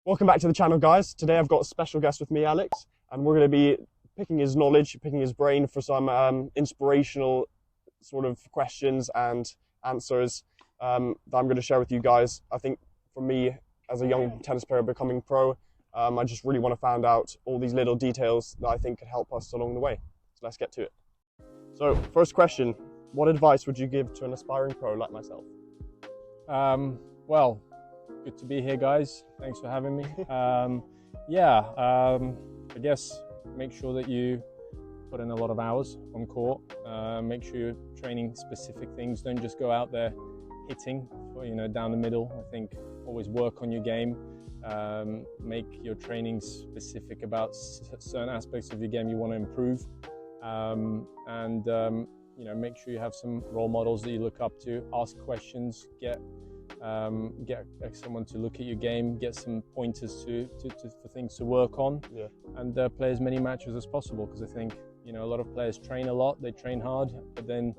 Welcome back to the channel, guys. Today I've got a special guest with me, Alex, and we're going to be picking his knowledge, picking his brain for some inspirational sort of questions and answers that I'm going to share with you guys. I think for me, as a young tennis player becoming pro, I just really want to find out all these little details that I think could help us along the way. So let's get to it. So first question, what advice would you give to an aspiring pro like myself? Well, good to be here, guys. Thanks for having me. I guess make sure that you put in a lot of hours on court. Make sure you're training specific things. Don't just go out there hitting, down the middle. I think always work on your game. Make your training specific about certain aspects of your game you want to improve. Make sure you have some role models that you look up to. Ask questions. Get someone to look at your game, get some pointers for things to work on, and play as many matches as possible, because I think a lot of players train a lot, they train hard, but then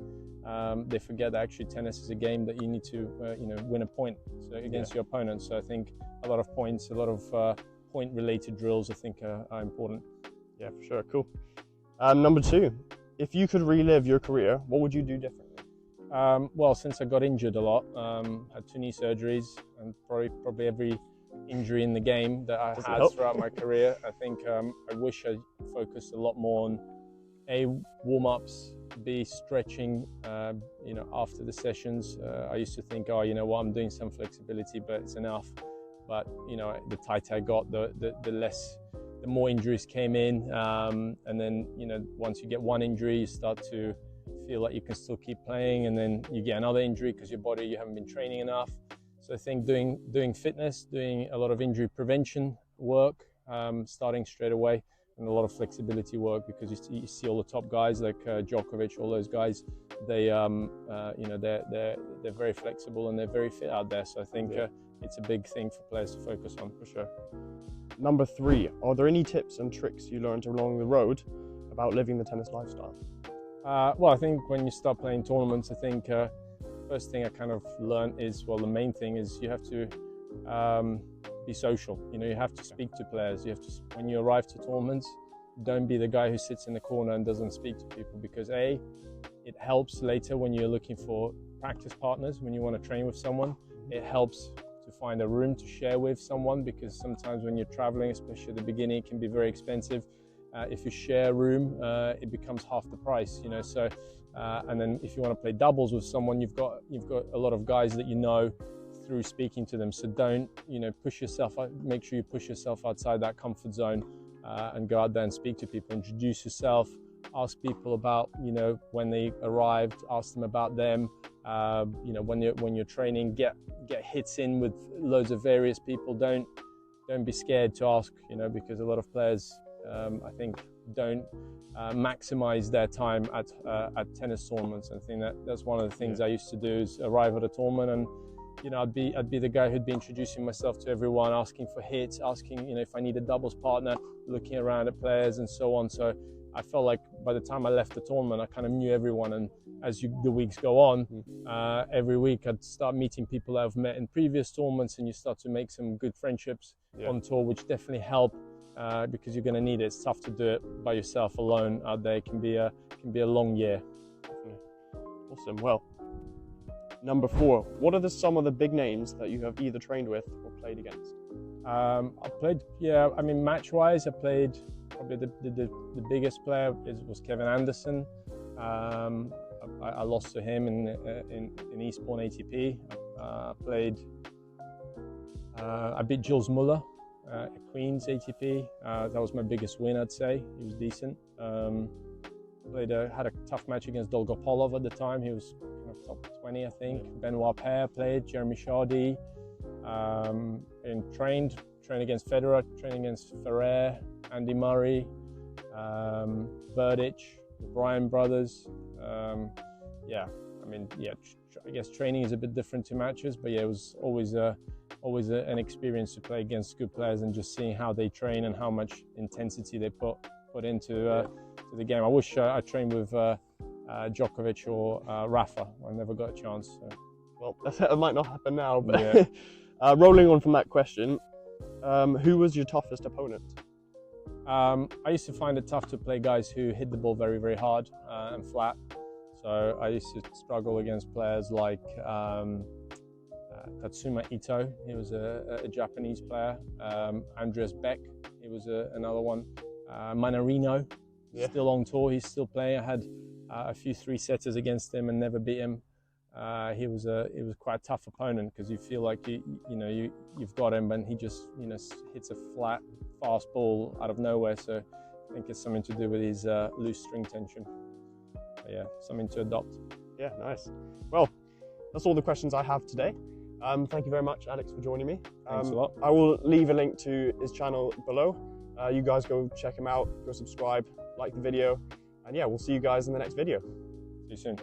they forget that actually tennis is a game that you need to win a point against your opponent. So I think a lot of points, a lot of point related drills I think are important. Yeah, for sure. Cool. Number two, if you could relive your career, what would you do differently? Well, since I got injured a lot, had 2 knee surgeries, and probably every injury in the game that I had throughout my career, I think I wish I focused a lot more on A, warm-ups, B, stretching, after the sessions. I used to think, I'm doing some flexibility, but it's enough. But, the tighter I got, the more injuries came in. And then, once you get one injury, you start to feel like you can still keep playing, and then you get another injury because you haven't been training enough. So I think doing fitness, doing a lot of injury prevention work, starting straight away, and a lot of flexibility work, because you see all the top guys like Djokovic, all those guys, they're very flexible and they're very fit out there. So I think it's a big thing for players to focus on, for sure. Number 3, are there any tips and tricks you learned along the road about living the tennis lifestyle? Well, I think when you start playing tournaments, I think first thing I kind of learned is, the main thing is you have to be social. You have to speak to players. When you arrive to tournaments, don't be the guy who sits in the corner and doesn't speak to people, because A, it helps later when you're looking for practice partners, when you want to train with someone. It helps to find a room to share with someone, because sometimes when you're traveling, especially at the beginning, it can be very expensive. If you share a room, it becomes half the price, So, and then if you want to play doubles with someone, you've got a lot of guys that through speaking to them. So don't, push yourself. Make sure you push yourself outside that comfort zone and go out there and speak to people. Introduce yourself. Ask people about, when they arrived. Ask them about them. When you're training, get hits in with loads of various people. Don't be scared to ask, because a lot of players, I think, don't maximize their time at tennis tournaments. I think that's one of the things I used to do, is arrive at a tournament and I'd be the guy who'd be introducing myself to everyone, asking for hits, asking if I need a doubles partner, looking around at players and so on. So I felt like by the time I left the tournament, I kind of knew everyone. And as the weeks go on, every week I'd start meeting people that I've met in previous tournaments, and you start to make some good friendships on tour, which definitely help. Because you're going to need it. It's tough to do it by yourself alone out there. It can be a long year. Awesome. Well, number 4, what are some of the big names that you have either trained with or played against? I played, match-wise, I played probably the biggest player was Kevin Anderson. I lost to him in Eastbourne ATP. I beat Jules Muller at Queen's ATP. That was my biggest win, I'd say. He was decent. Had a tough match against Dolgopolov at the time. He was kind of top 20, I think. Benoit Paire played, Jeremy Chardy. And trained against Federer, trained against Ferrer, Andy Murray, Berdych, the Bryan brothers. I guess training is a bit different to matches, but it was always an experience to play against good players and just seeing how they train and how much intensity they put into to the game. I wish I trained with Djokovic or Rafa. I never got a chance. So. Well, that might not happen now, but rolling on from that question, Who was your toughest opponent? I used to find it tough to play guys who hit the ball very, very hard and flat. So I used to struggle against players like Tatsuma Ito. He was a Japanese player. Andreas Beck, he was another one. Manarino, still on tour. He's still playing. I had a few 3-setters against him and never beat him. He was quite a tough opponent because you feel like you've got him, and he just hits a flat, fast ball out of nowhere. So I think it's something to do with his loose string tension. But yeah, something to adopt. Yeah, nice. Well, that's all the questions I have today. Thank you very much, Alex, for joining me. Thanks a lot. I will leave a link to his channel below. You guys go check him out, go subscribe, like the video, and yeah, we'll see you guys in the next video. See you soon.